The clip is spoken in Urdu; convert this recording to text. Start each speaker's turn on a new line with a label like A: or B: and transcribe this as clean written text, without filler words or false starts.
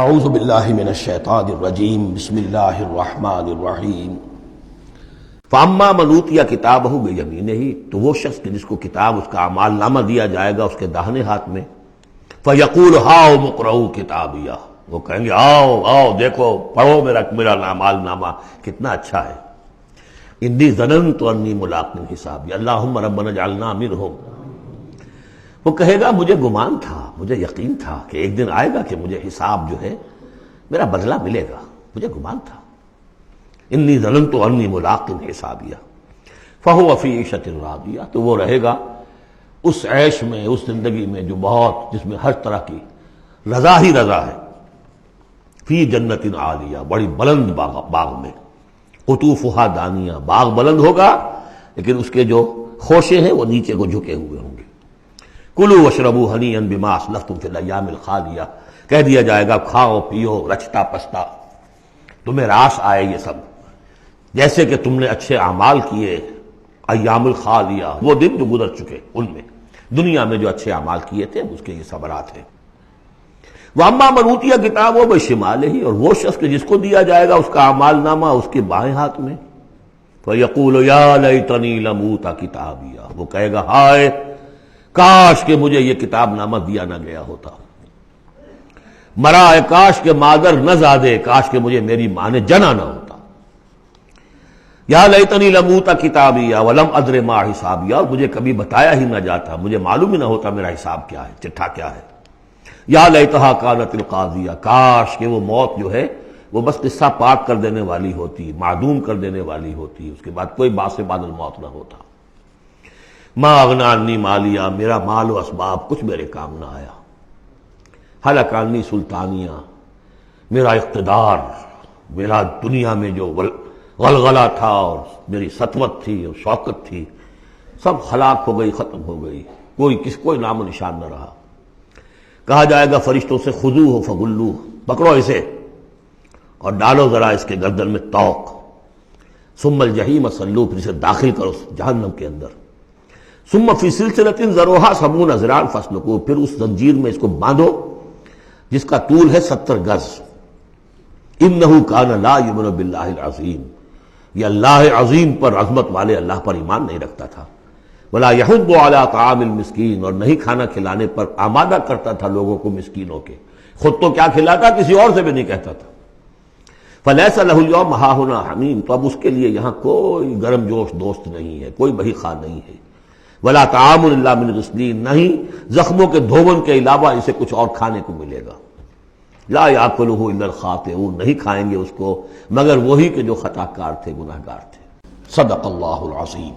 A: اعوذ باللہ من الشیطان الرجیم بسم اللہ الرحمن الرحیم فاما من اوتی کتابہ بیمینہ، تو وہ شخص جس کو کتاب اس کا اعمال نامہ دیا جائے گا اس کے داہنے ہاتھ میں، فیقول ہاؤم اقرؤوا کتابیہ، وہ کہیں گے آؤ آؤ دیکھو پڑھو میرا اعمال نامہ کتنا اچھا ہے۔ انی ظننت انی ملاق حسابی اللہم ربنا اجعلنا منہم، وہ کہے گا مجھے گمان تھا، مجھے یقین تھا کہ ایک دن آئے گا کہ مجھے حساب جو ہے میرا بدلہ ملے گا، مجھے گمان تھا۔ انی ظننت انی ملاق حسابیہ فہو فی عیشۃ راضیہ، تو وہ رہے گا اس عیش میں، اس زندگی میں جو بہت، جس میں ہر طرح کی رضا ہی رضا ہے، فی جنت عالیہ، بڑی بلند باغ میں، قطوفہا دانیہ، باغ بلند ہوگا لیکن اس کے جو خوشے ہیں وہ نیچے کو جھکے ہوئے ہوں گے۔ کلوا واشربوا ہنیئا بما اسلفتم فی الایام الخالیہ، کہہ دیا جائے گا کھاؤ پیو رچتا پستا، تمہیں راس آئے یہ سب، جیسے کہ تم نے اچھے اعمال کیے ایام الخالیہ، وہ دن جو گزر چکے ان میں، دنیا میں جو اچھے اعمال کیے تھے اس کے یہ ثمرات ہیں۔ واما من اوتی کتابہ بشمالہ، اور وہ شخص جس کو دیا جائے گا اس کا اعمال نامہ اس کے بائیں ہاتھ میں، فیقول یا لیتنی لم اوت کتابیہ، وہ کہے گا ہائے کاش کہ مجھے یہ کتاب نامہ دیا نہ گیا ہوتا، مرا کاش کہ مادر نہ زادے، کاش کہ مجھے میری ماں نے جنا نہ ہوتا۔ یا لیتنی لم اوت کتابیہ ولم ادر ما حسابیہ، اور مجھے کبھی بتایا ہی نہ جاتا، مجھے معلوم ہی نہ ہوتا میرا حساب کیا ہے، چٹھا کیا ہے۔ یا لیتہا کانت القاضیہ، کاش کہ وہ موت جو ہے وہ بس قصہ پاک کر دینے والی ہوتی، معدوم کر دینے والی ہوتی، اس کے بعد کوئی باعث بعد الموت نہ ہوتا۔ ما اغنی عنی مالیہ، میرا مال و اسباب کچھ میرے کام نہ آیا۔ ہلک عنی سلطانیہ، میرا اقتدار، میرا دنیا میں جو غلغلہ تھا اور میری سطوت تھی اور شوکت تھی، سب ہلاک ہو گئی، ختم ہو گئی، کوئی نام و نشان نہ رہا۔ کہا جائے گا فرشتوں سے خذوہ فغلوہ، پکڑو اسے اور ڈالو ذرا اس کے گردن میں توق، ثم الجحیم صلوہ، پھر اسے داخل کرو جہنم کے اندر، ثم فی سلسلۃ ذرعها 70 ذراعا فاسلکوہ، پھر اس زنجیر میں اس کو باندھو جس کا طول ہے 70 گز۔ انہ کان لا یؤمن باللہ العظیم، یہ اللہ عظیم پر، عظمت والے اللہ پر ایمان نہیں رکھتا تھا۔ ولا یحض علی طعام المسکین، اور نہیں کھانا کھلانے پر آمادہ کرتا تھا لوگوں کو مسکینوں کے، خود تو کیا کھلاتا کسی اور سے بھی نہیں کہتا تھا۔ فلیس لہ اليوم ہاہنا حمیم، تو اب اس کے لیے یہاں کوئی گرم جوش دوست نہیں ہے، کوئی بہی خواہ نہیں ہے۔ ولا طعام الا من غسلین، نہیں زخموں کے دھون کے علاوہ اسے کچھ اور کھانے کو ملے گا۔ لا یاکلہ الا الخاطئون، نہیں کھائیں گے اس کو مگر وہی کہ جو خطا کار تھے، گناہ گار تھے۔ صدق اللہ العظیم۔